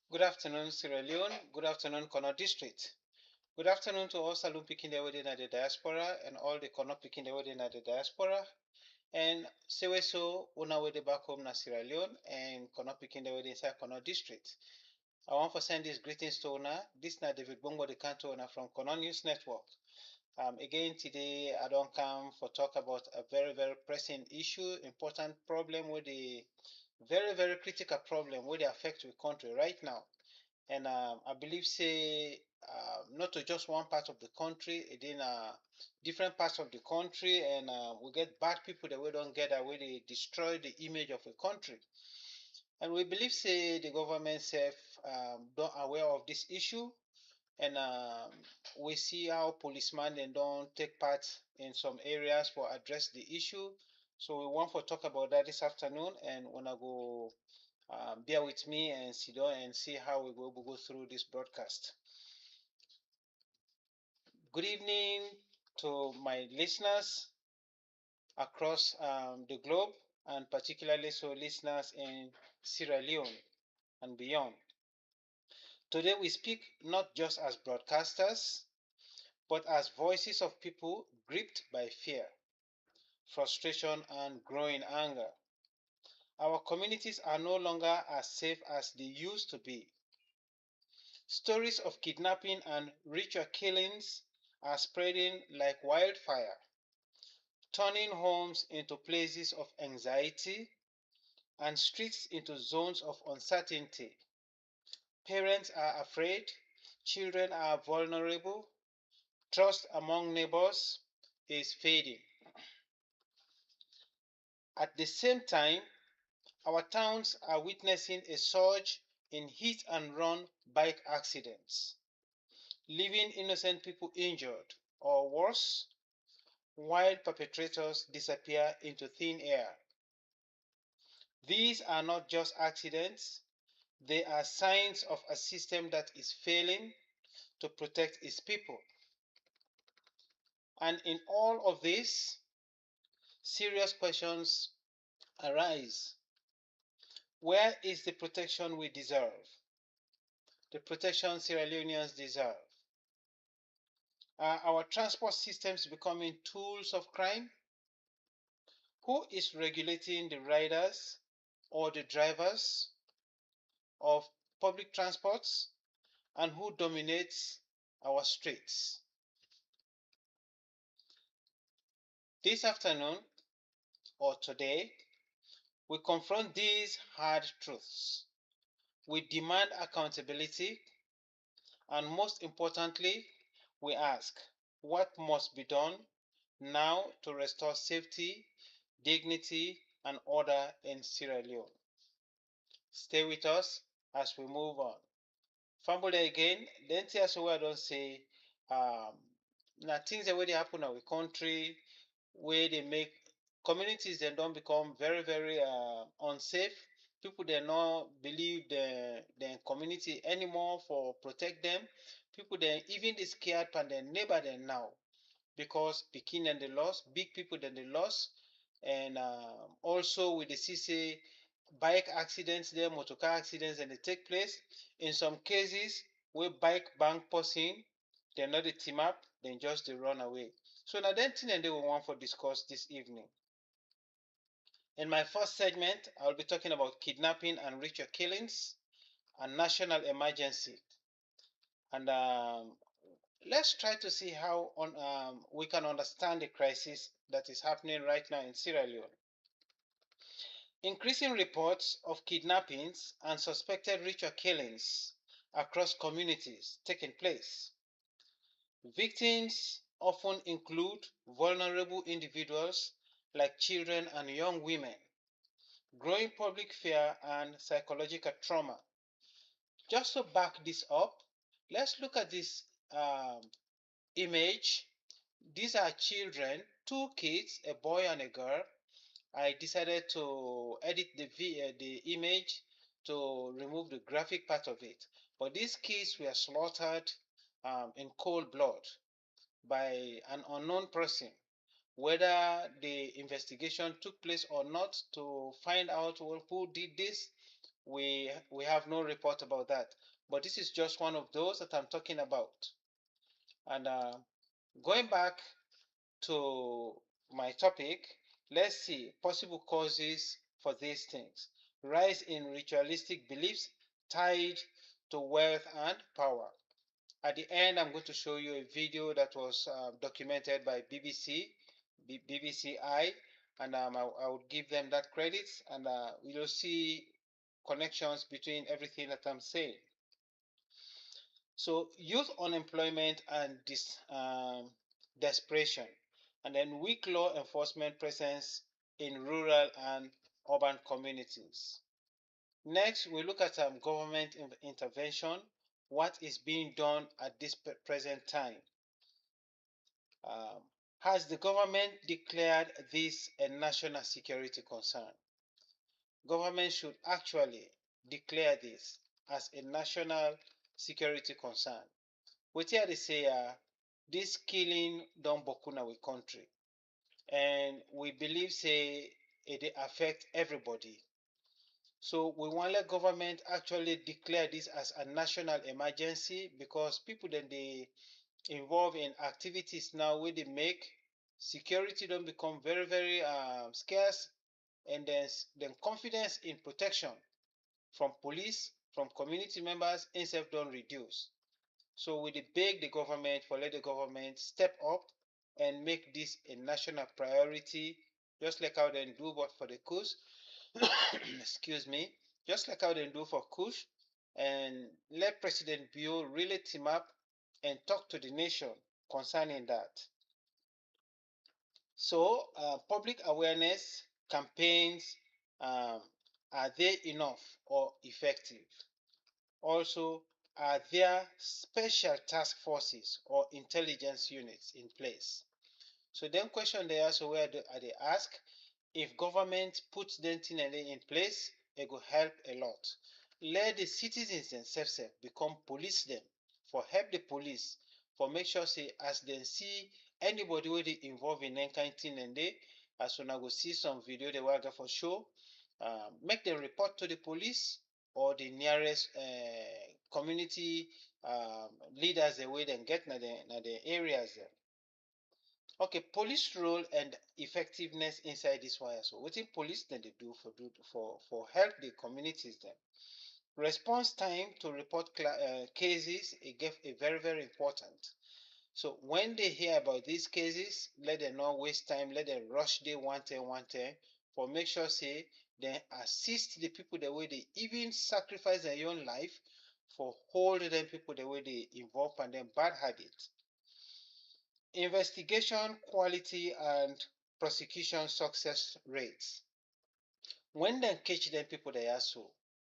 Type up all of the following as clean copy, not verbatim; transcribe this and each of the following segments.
Good afternoon, Sierra Leone. Good afternoon, Kono District. Good afternoon to all Salum picking the within the diaspora and all the Kono picking the within the diaspora. And so una way back home na Sierra Leone and Kono picking the within inside Kono District. I want to send these greetings to una. This na David Bongo the Canto una from Kono News Network. Again today I don't come for talk about a very pressing issue, important problem with the very critical problem where they affect the country right now. And I believe say not to just one part of the country, it in different parts of the country, and we get bad people that we don't get that way they destroy the image of a country. And we believe say the government self don't aware of this issue, and we see how policemen then don't take part in some areas for address the issue. So we want to talk about that this afternoon, and wanna go bear with me and sit down and see how we go through this broadcast. Good evening to my listeners across the globe, and particularly so listeners in Sierra Leone and beyond. Today we speak not just as broadcasters, but as voices of people gripped by fear, frustration, and growing anger. Our communities are no longer as safe as they used to be. Stories of kidnapping and ritual killings are spreading like wildfire, turning homes into places of anxiety and streets into zones of uncertainty. Parents are afraid, children are vulnerable, trust among neighbors is fading. At the same time, our towns are witnessing a surge in hit and run bike accidents, leaving innocent people injured or worse, while perpetrators disappear into thin air. These are not just accidents, they are signs of a system that is failing to protect its people. And in all of this, serious questions arise. Where is the protection we deserve? The protection Sierra Leoneans deserve? Are our transport systems becoming tools of crime? Who is regulating the riders or the drivers of public transports, and who dominates our streets? This afternoon or today, we confront these hard truths. We demand accountability, and most importantly, we ask, what must be done now to restore safety, dignity, and order in Sierra Leone? Stay with us as we move on. Family again, then tell us where I don't say um, now things that way they happen in our country, where they make communities then don't become very unsafe. People they not believe the community anymore for protect them. People they even they scared and their neighbor then now because pikin and the loss, big people then the loss, and also with the CC bike accidents there, motor car accidents and they take place. In some cases where bike bang person, they not the team up, then just they run away. So now then thing and they will want for discuss this evening. In my first segment, I will be talking about kidnapping and ritual killings and national emergency. And let's try to see how we can understand the crisis that is happening right now in Sierra Leone. Increasing reports of kidnappings and suspected ritual killings across communities taking place. Victims often include vulnerable individuals like children and young women. Growing public fear and psychological trauma. Just to back this up, let's look at this image. These are children, two kids, a boy and a girl. I decided to edit the image to remove the graphic part of it. But these kids were slaughtered in cold blood by an unknown person. Whether the investigation took place or not to find out who did this, we have no report about that. But this is just one of those that I'm talking about. And going back to my topic, let's see possible causes for these things. Rise in ritualistic beliefs tied to wealth and power. At the end, I'm going to show you a video that was documented by BBC and I would give them that credit, and you'll see connections between everything that I'm saying. So youth unemployment and desperation, and then weak law enforcement presence in rural and urban communities. Next, we look at government intervention, what is being done at this present time. Has the government declared this a national security concern? Government should actually declare this as a national security concern. Wetin they say this killing don boku na we country, and we believe say it affect everybody. So we want let government actually declare this as a national emergency, because people then they involve in activities now where they make security don't become very scarce, and then confidence in protection from police, from community members itself don't reduce. So we beg the government for let the government step up and make this a national priority, just like how they do but for the Kush. Excuse me, just like how they do for Kush, and let President Bio really team up and talk to the nation concerning that. So public awareness campaigns, are they enough or effective? Also, are there special task forces or intelligence units in place? So then question they also where they ask, if government puts them in place, it will help a lot. Let the citizens themselves become police them, for help the police, for make sure say as they see anybody where they involve in any kind thing, and they as soon as go see some video they will for show, make them report to the police or the nearest community leaders the way they get na the areas there. Okay, police role and effectiveness inside this one. So what in police then they do for help the communities then? Response time to report cases, it gave a very important. So when they hear about these cases, let them not waste time, let them rush the one time for make sure say they assist the people the way they even sacrifice their own life for hold them people the way they involve in them bad habits. Investigation quality and prosecution success rates. When they catch them people they are so,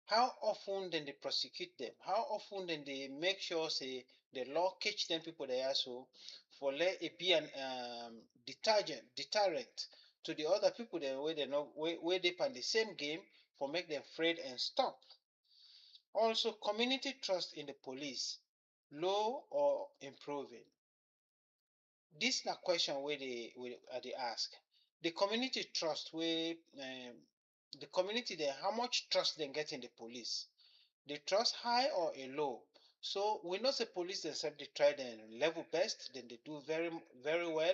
how often then they prosecute them? How often then they make sure say the law catch them people they are so, for let it be an deterrent to the other people that where they know where they play the same game, for make them afraid and stop. Also, community trust in the police, low or improving. This is a question where they ask. The community trust where the community there, how much trust they get in the police? They trust high or a low? So we know the police themselves they try their level best, then they do very well,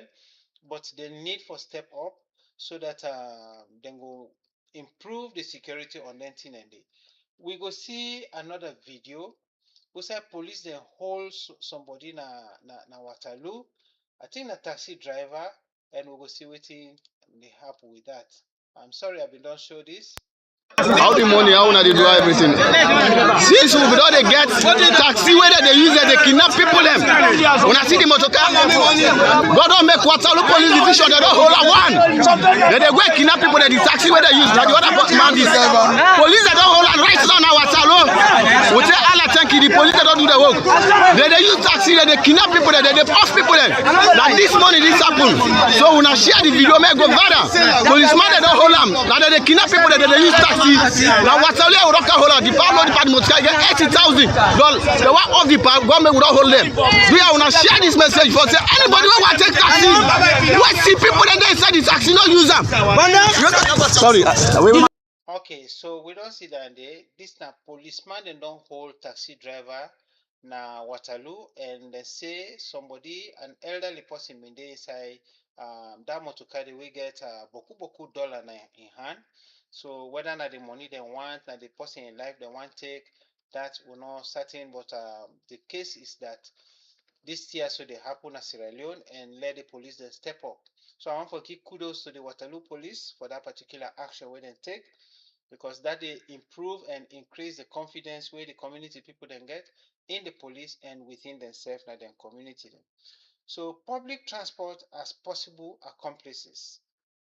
but they need for step up so that they will improve the security on 1990. We go see another video. We say police then hold somebody na Waterloo. I think the taxi driver, and we will see what they happen with that. I'm sorry I've been done show this. How the money, how they do everything. Since we don't get taxi where they use it, they kidnap people them. When I see the motor car, God don't make Waterloo police division, they don't hold a one. They go kidnap people that the taxi where they use. That the other man is police they don't hold a right now Waterloo. We say Allah thank you, the police they don't do the work. They use taxi, they kidnap people, they off people them. Like this money this happen. So when I share the video, may go viral. Policeman they don't hold them. Now they kidnap people, they use taxi. Now Waterloo will not hold the power department get $80,000. The one of the government will not hold them. We are going to share this message for say anybody who want to take taxi, we see people that they inside the taxi not use them. Sorry. Okay, so we don't see that there. This na policeman dem don hold taxi driver na Waterloo, and dem say somebody, an elderly person bin dey inside dat motor carry wey get boku boku dollar na in hand. So whether na the money dem want, na the person in life dem wan take, that we no certain, but the case is that this thing also dey happen na Sierra Leone, and let the police dem step up. So I wan for give kudos to the Waterloo police for that particular action wey dem take, because that dey improve and increase the confidence wey the community people dem get in the police and within themselves na dem community dem. So public transport as possible accomplices.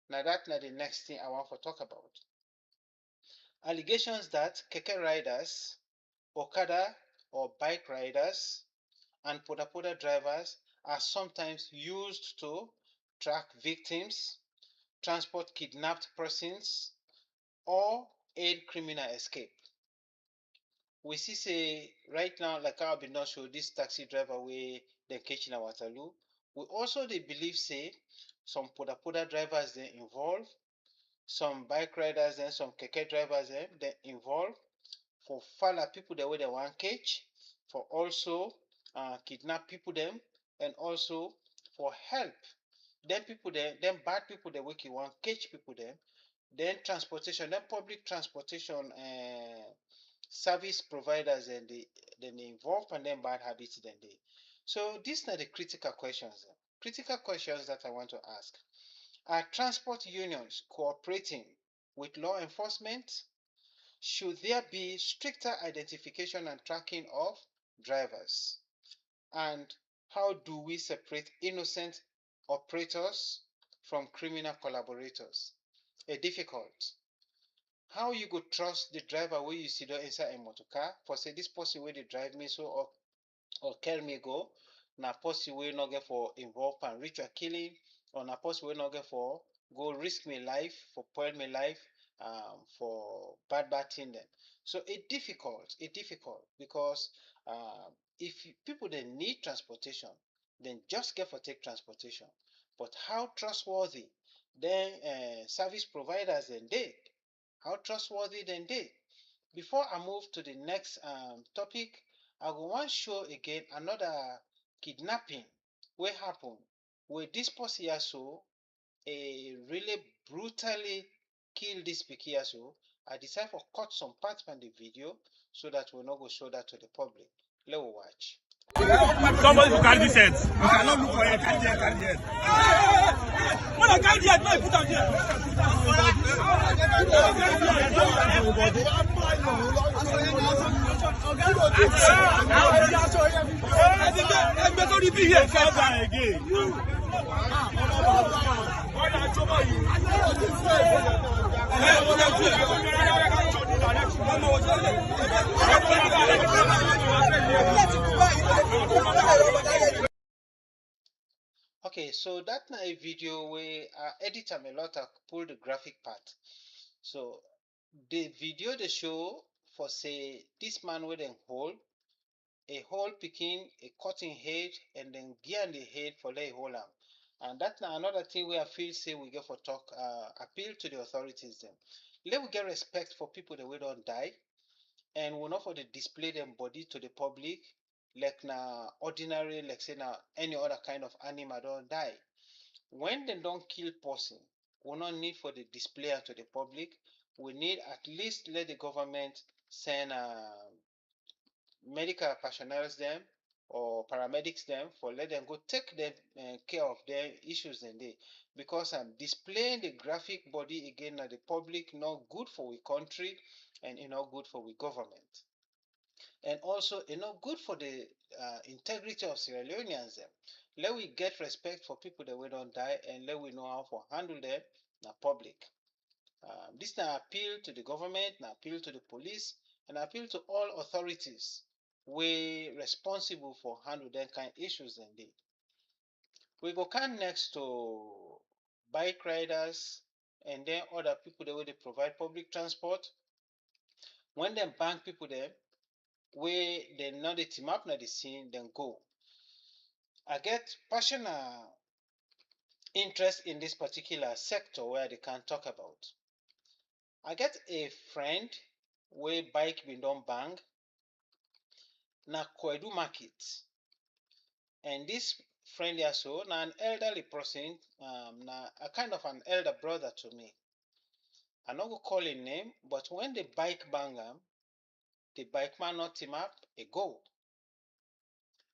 Na that na the next thing I wan for talk about. Allegations that keke riders, okada or bike riders, and poda drivers are sometimes used to track victims, transport kidnapped persons, or aid criminal escape. We see say right now, like how I bin don show this taxi driver wey dem catch na Waterloo, we also dey believe say some poda drivers dey involve, some bike riders dem, some keke drivers dem dey involve for fala people dem wey dem wan catch, for also kidnap people dem, and also for help dem people dem, dem bad people dem wey wan catch people dem. Then transportation, then public transportation service providers dem dey involve, and then bad habits dem dey. So these na the critical questions. Critical questions that I want to ask. Are transport unions cooperating with law enforcement? Should there be stricter identification and tracking of drivers? And how do we separate innocent operators from criminal collaborators? Difficult. How you go trust the driver wey you see inside a motor car for say this person wey dey drive me so or carry me go na person wey no get for involve in ritual killing, or na person wey no get for go risk me life, for spoil me life for bad thing dem. So e difficult because if people dey need transportation, dem just get for take transportation. But how trustworthy then service providers dem dey? How trustworthy dem dey? Before I move to the next topic, I go wan show again another kidnapping wey happen, wey this person here so really brutally kill this pikin here so. I decide to cut some parts from the video so that we no go show that to the public. Let we watch. Somebody will carry this head. You cannot look for it. Carry the head, carry the head. When I carry the head, no, I put on here. Okay, so that na a video where edit am a lot, I pull the graphic part. So the video dey show for say this man wey dem hold, a whole pikin, a cutting head, and then gear the head for let hold am. And that's another thing where I feel say we get for talk, appeal to the authorities them. Let we get respect for people that we don't die, and we not for the display them body to the public like na ordinary, like say na any other kind of animal don't die. When they don't kill person, we not need for the display to the public. We need at least let the government send medical personnel them or paramedics them for let them go take them care of their issues in there, because displaying the graphic body again at the public not good for we country, and not good for we government, and also not good for the integrity of Sierra Leoneans them. Let we get respect for people that we don't die, and let we know how to handle them in public. This now appeal to the government, now appeal to the police, and appeal to all authorities we responsible for handle them kind issues indeed. We go come next to bike riders and then other people that way they provide public transport. When them bank people there, we they know the team up na the scene, then go. I get personal interest in this particular sector where they can talk about. I get a friend wey bike bin don bang na Kwedu market, and this friend here so na an elderly person, na a kind of an elder brother to me. I no go call him name, but when the bike bang am, the bike man knock him up, he go.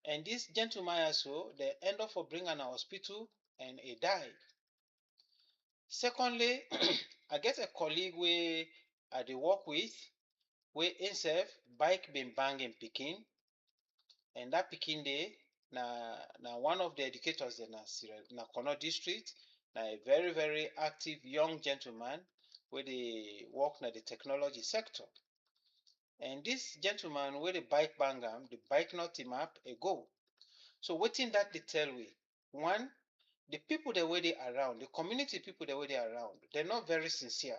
And this gentleman also, they end up for bring am to hospital and he died. Secondly, I get a colleague wey I dey work with, wey himself bike bin bang him pikin, and that pikin dey na one of the educators dem na Kono district, na a very very active young gentleman wey dey work na the technology sector. And this gentleman wey the bike bang am, the bike knock him up, he go. So wetin that dey tell we? One, the people dem wey dey around, the community people dem wey dey around, they're not very sincere.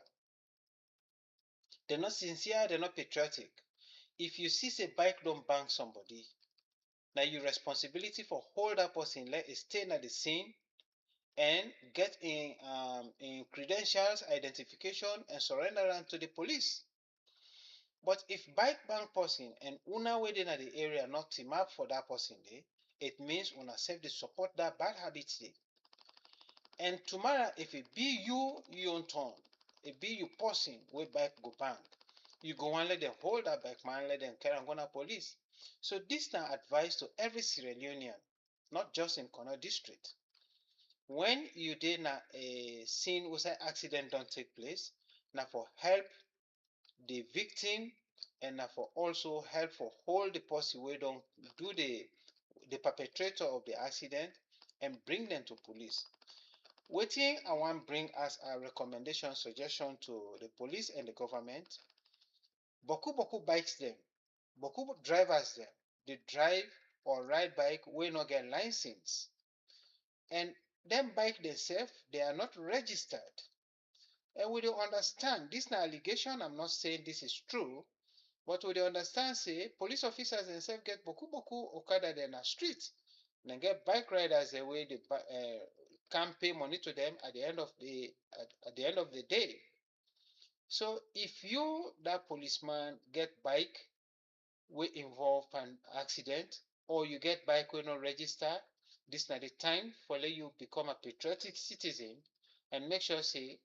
They're not sincere, they're not patriotic. If you see say bike don bang somebody, na your responsibility for hold that person, let it stay at the scene and get in credentials, identification, and surrender am to the police. But if bike bang person and una wey dey na the area not team up for that person dey, it means una sef dey support that bad habit dey. And tomorrow, if it be you own turn, it be you person wey bike go bang, you go wan let them hold that bike man, let them carry am go na police. So this na advice to every Sierra Leonean, not just in Kono district. When you dey na a scene where say accident don take place, na for help the victim and na for also help for hold the person wey don do the perpetrator of the accident and bring them to police. Wetin I wan bring as a recommendation, suggestion to the police and the government, boku bikes dem, boku drivers dem, dey drive or ride bike wey no get license. And them bike themselves, they are not registered. And we dey understand, this na allegation, I'm not saying this is true, but we dey understand say police officers themselves get boku okada dem na street. Dem get bike riders dem wey dey can pay money to them at the end of the day. So if you, that policeman, get bike wey involve an accident, or you get bike wey no register, this na the time for let you become a patriotic citizen and make sure say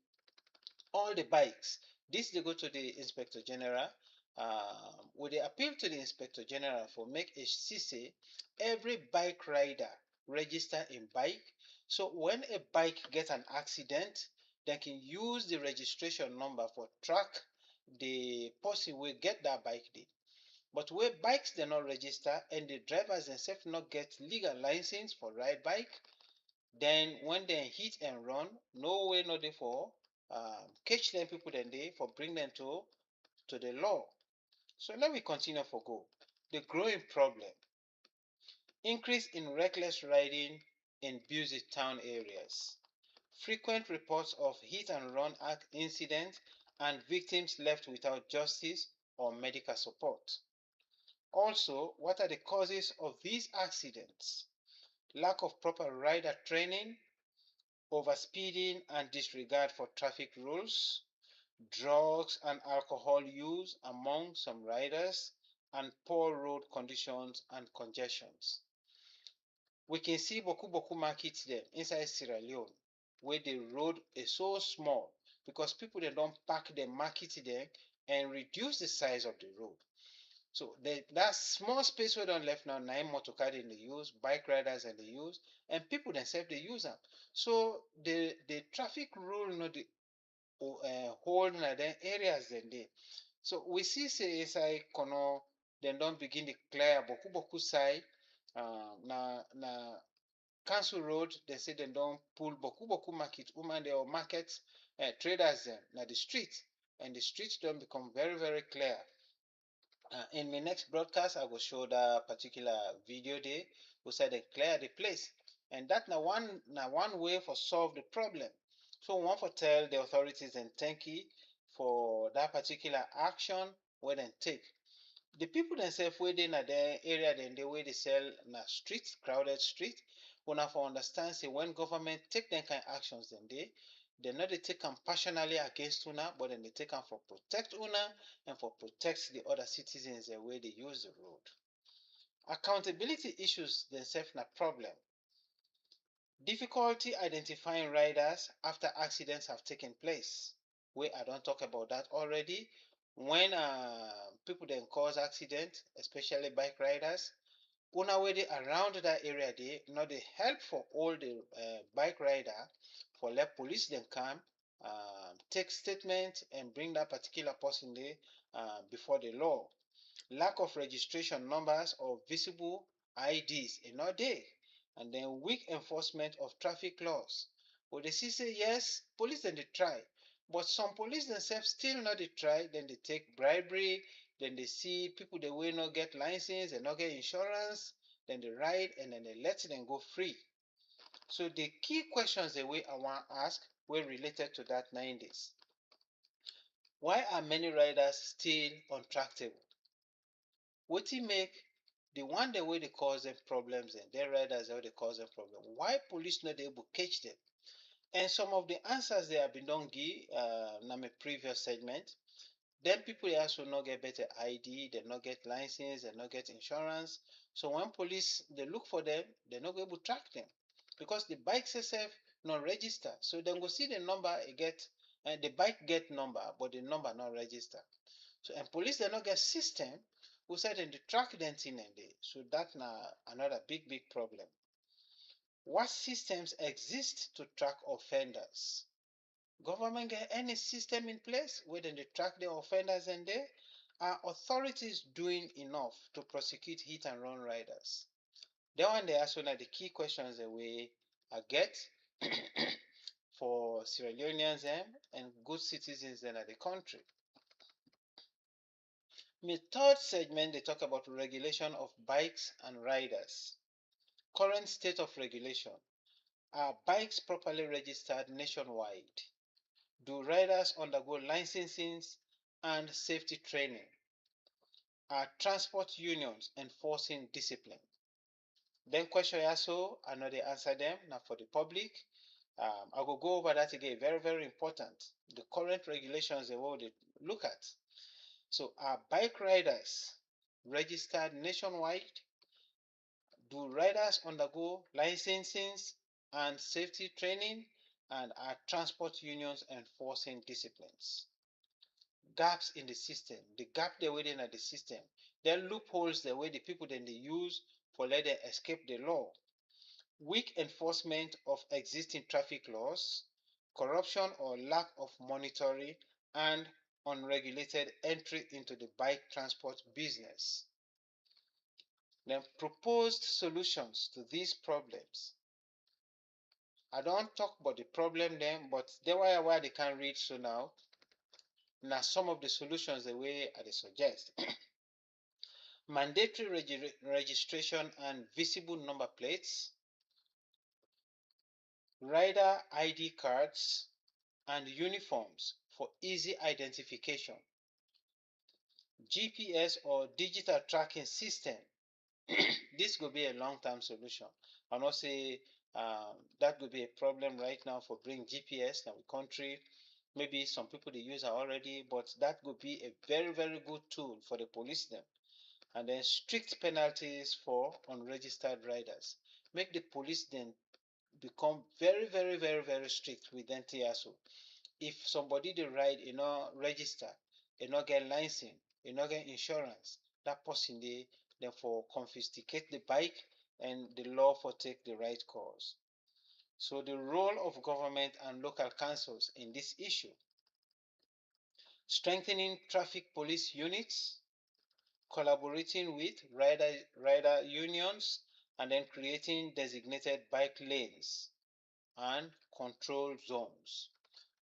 all the bikes, this dey go to the Inspector General. We dey appeal to the Inspector General for make a see say every bike rider register in bike. So when a bike get an accident, they can use the registration number for track the person wey get that bike dey. But where bikes they not register and the drivers themselves not get legal license for ride bike, then when they hit and run, no way no dey for catch them people then dey for bring them to the law. So let me continue for go. The growing problem. Increase in reckless riding in busy town areas. Frequent reports of hit and run incidents and victims left without justice or medical support. Also, what are the causes of these accidents? Lack of proper rider training, overspeeding and disregard for traffic rules, drugs and alcohol use among some riders, and poor road conditions and congestions. We can see boku markets there inside Sierra Leone, where the road is so small because people they don't pack the market there and reduce the size of the road. So that small space we don't left now, 9 motorcars in the use, bike riders and they use, and people themselves they use them. So the traffic rule no the hold na the areas then they. So we see say inside Kono, then don't begin to clear boku side. Na Council Road, they say they don't pull boku market, they or market traders them na the street, and the streets don't become very very clear. In my next broadcast, I will show that particular video there. We said they clear the place, and that na one way for solve the problem. So we want to tell the authorities and thank you for that particular action where they take. The people themselves where they na their area then the way they sell na street, crowded street. We have to understand say when government take them kind of actions then They not dey take am passionally against una, but then they take am for protect una and for protect the other citizens the way they use the road. Accountability issues themselves na problem. Difficulty identifying riders after accidents have taken place. Wey I don talk about that already. When people then cause accident, especially bike riders, una wey dey around that area dey no dey help for all the bike rider for let police dem come take statement and bring that particular person dey before the law. Lack of registration numbers or visible IDs e no dey, and then weak enforcement of traffic laws. We dey see say yes, police dem dey try, but some police themselves still no dey try. Dem dey take bribery, dem dey see people dey wey no get license, dem no get insurance, dem dey ride and then dey let dem go free. So the key questions the way I wan ask wey related to that na im this: why are many riders still untractable? Wetin make the one dem wey dey cause dem problems dem riders wey dey cause dem problem, why police no dey able catch dem? And some of the answers they have been don give na my previous segment. Dem people dey also no get better ID, dem no get license, dem no get insurance. So when police dey look for dem, dem no go able track dem because the bike sef no register. So dem go see the number e get, the bike get number, but the number no register. So and police dem no get system who say dem dey track dem thing dem dey. So that na another big problem. What systems exist to track offenders? Government get any system in place wey dem dey track the offenders dem dey? Are authorities doing enough to prosecute hit and run riders? That one dey also na the key questions the way I get for Sierra Leoneans and good citizens in the country. My third segment dey talk about regulation of bikes and riders. Current state of regulation. Are bikes properly registered nationwide? Do riders undergo licensing and safety training? Are transport unions enforcing discipline? Then question also, I no dey answer them, na for the public. I go go over that again, very important. The current regulations the way we dey look at. So are bike riders registered nationwide? Do riders undergo licensing and safety training? And are transport unions enforcing disciplines? Gaps in the system. The gap dey within the system. Then loopholes the way the people then they use for let them escape the law. Weak enforcement of existing traffic laws, corruption or lack of monitoring, and unregulated entry into the bike transport business. Then proposed solutions to these problems. I don't talk about the problem then, but the why they can read so now. Now some of the solutions the way I suggest. Mandatory registration and visible number plates, rider ID cards, and uniforms for easy identification. GPS or digital tracking system. This could be a long-term solution. I know say that could be a problem right now for bring GPS in our country. Maybe some people they use it already, but that could be a very good tool for the police them. And then strict penalties for unregistered riders. Make the police then become very strict with NTSO. If somebody they ride, register, get license, get insurance, that person they therefore confiscate the bike and the law for take the right course. So the role of government and local councils in this issue: strengthening traffic police units, collaborating with rider unions, and then creating designated bike lanes and control zones.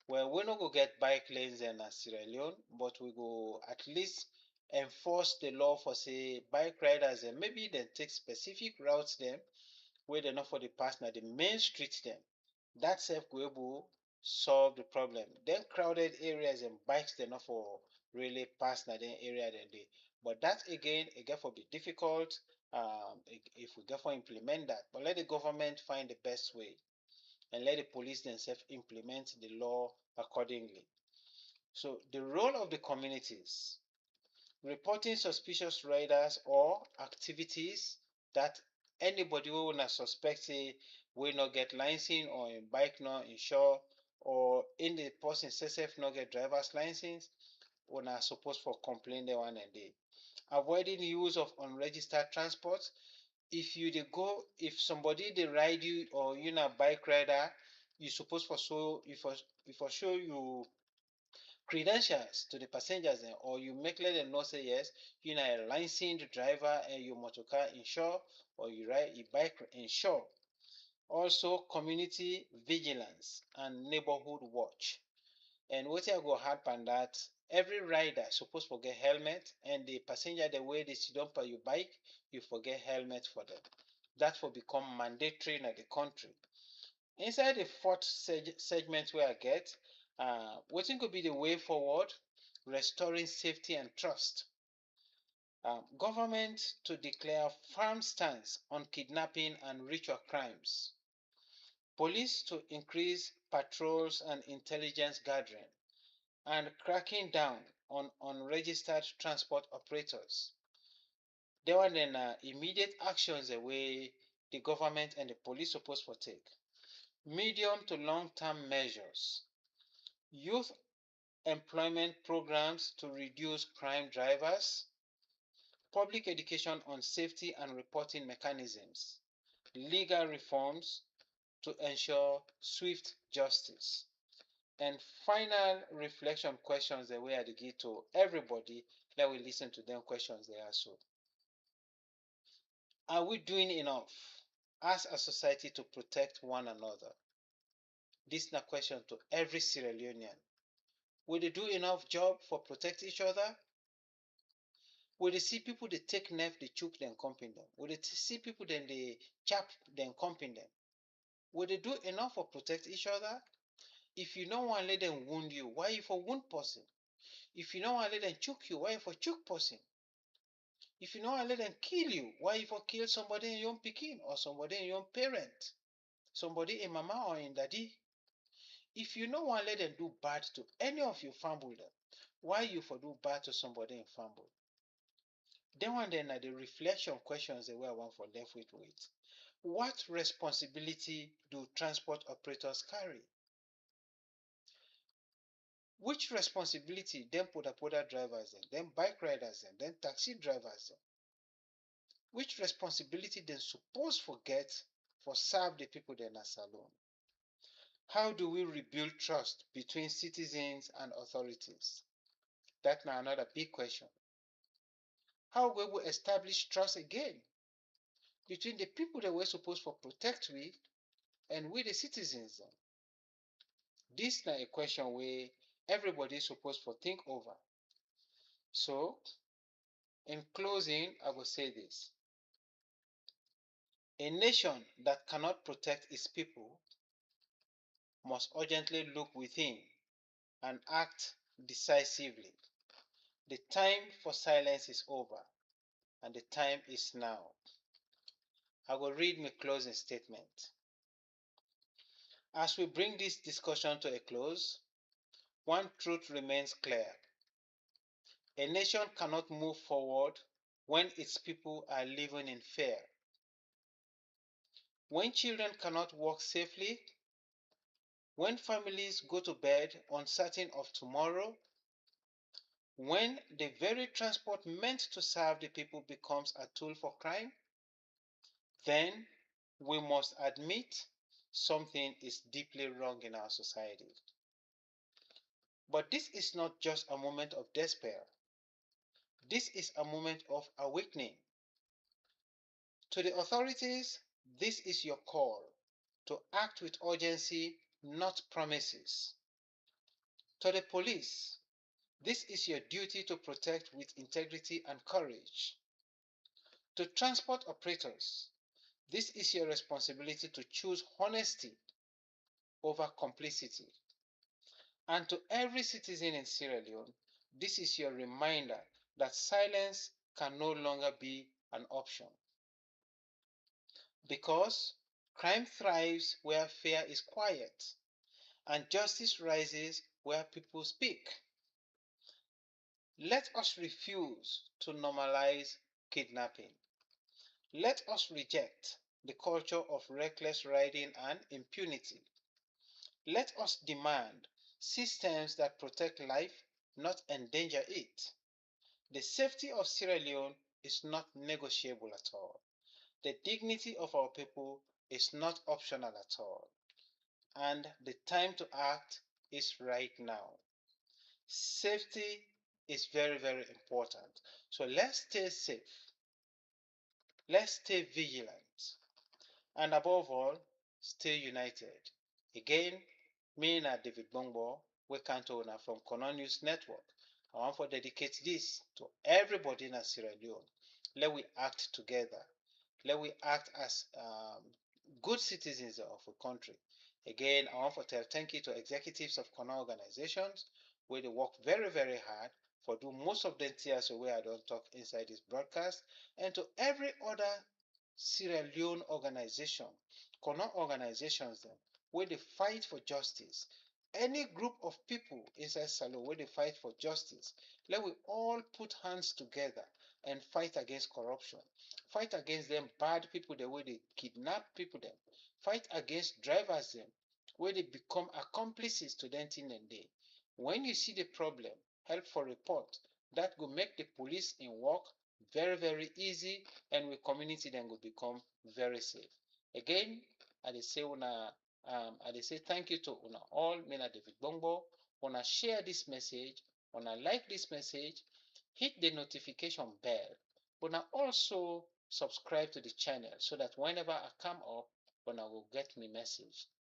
Well, we no go get bike lanes in Sierra Leone, but we go at least enforce the law for say bike riders and maybe then take specific routes them where they not for the pass na the main streets them. That self go able solve the problem. Then crowded areas and bikes they not for really pass na then area then they. But that again, it get for be difficult if we get for implement that. But let the government find the best way. and let the police themselves implement the law accordingly. So the role of the communities: reporting suspicious riders or activities that anybody wey una suspect say wey no get license or im bike no insure or the person sef no get driver's license, una suppose for complain dem one and day. Avoiding use of unregistered transport. If somebody dey ride you or you na bike rider, you suppose for show you credentials to the passengers dem, or you make let dem know say yes, you na a licensed driver and your motorcar insure or you ride a bike insure. Also, community vigilance and neighborhood watch. And wetin I go add pan that, every rider suppose for get helmet, and the passenger dem wey dey sit down for your bike, you for get helmet for them. That for become mandatory in the country. Inside the fourth segment wey I get, wetin go be the way forward? Restoring safety and trust. Government to declare firm stance on kidnapping and ritual crimes. Police to increase patrols and intelligence gathering and cracking down on unregistered transport operators. That one then immediate actions wey the government and the police suppose for take. Medium to long-term measures. Youth employment programs to reduce crime drivers. Public education on safety and reporting mechanisms. Legal reforms to ensure swift justice. And final reflection questions the way I give to everybody that will listen to them questions they ask. So, are we doing enough as a society to protect one another? This is a question to every Sierra Leonean. Will they do enough job for protect each other? Will they see people they take knife, they choke them, comping them? Will they see people then they chap them, comping them? Will they do enough for protect each other? If you don't want to let them wound you, why you for wound person? If you don't want to let them choke you, why you for choke person? If you don't want to let them kill you, why you for kill somebody in your own pikin or somebody in your own parent? Somebody in mama or in daddy? If you don't want to let them do bad to any of your family, why you for do bad to somebody in family? Then one then the reflection questions the way I want for left with. What responsibility do transport operators carry? Which responsibility them poda drivers them bike riders them taxi drivers them? Which responsibility they suppose forget for serve the people then as alone? How do we rebuild trust between citizens and authorities? That's now another big question. How will we establish trust again between the people that we're supposed to protect we and we the citizens? This is a question where everybody is supposed to think over. So, in closing, I will say this. A nation that cannot protect its people must urgently look within and act decisively. The time for silence is over, and the time is now. I will read my closing statement. As we bring this discussion to a close, one truth remains clear. A nation cannot move forward when its people are living in fear. When children cannot walk safely, when families go to bed uncertain of tomorrow, when the very transport meant to serve the people becomes a tool for crime, then we must admit something is deeply wrong in our society. But this is not just a moment of despair. This is a moment of awakening. To the authorities, this is your call to act with urgency, not promises. To the police, this is your duty to protect with integrity and courage. To transport operators, this is your responsibility to choose honesty over complicity. And to every citizen in Sierra Leone, this is your reminder that silence can no longer be an option. Because Crime thrives where fear is quiet, and justice rises where people speak. Let us refuse to normalize kidnapping. Let us reject the culture of reckless riding and impunity. Let us demand systems that protect life, not endanger it. The safety of Sierra Leone is not negotiable at all. The dignity of our people is not optional at all. And the time to act is right now. Safety is very, very important. So let's stay safe. Let's stay vigilant. And above all, stay united. Again, me and David Bongbo, we can't own from Kono News Network. I want to dedicate this to everybody in Sierra Leone. Let we act together. Let we act as good citizens of a country. Again, I want to tell thank you to executives of Kono organizations where they work very, very hard for do most of the things where I don't talk inside this broadcast, and to every other Sierra Leone organization, Kono organizations them, where they fight for justice. Any group of people inside Salo where they fight for justice, let we all put hands together and fight against corruption. Fight against them bad people the way they kidnap people them. Fight against drivers them, where they become accomplices to them thing and day. When you see the problem, help for report. That will make the police in work very, very easy, and with community then will become very safe. Again, I dey say I dey say thank you to una all, me na David Bongbo. Una share this message, una like this message, hit the notification bell. Una also subscribe to the channel so that whenever I come up, una will get me message.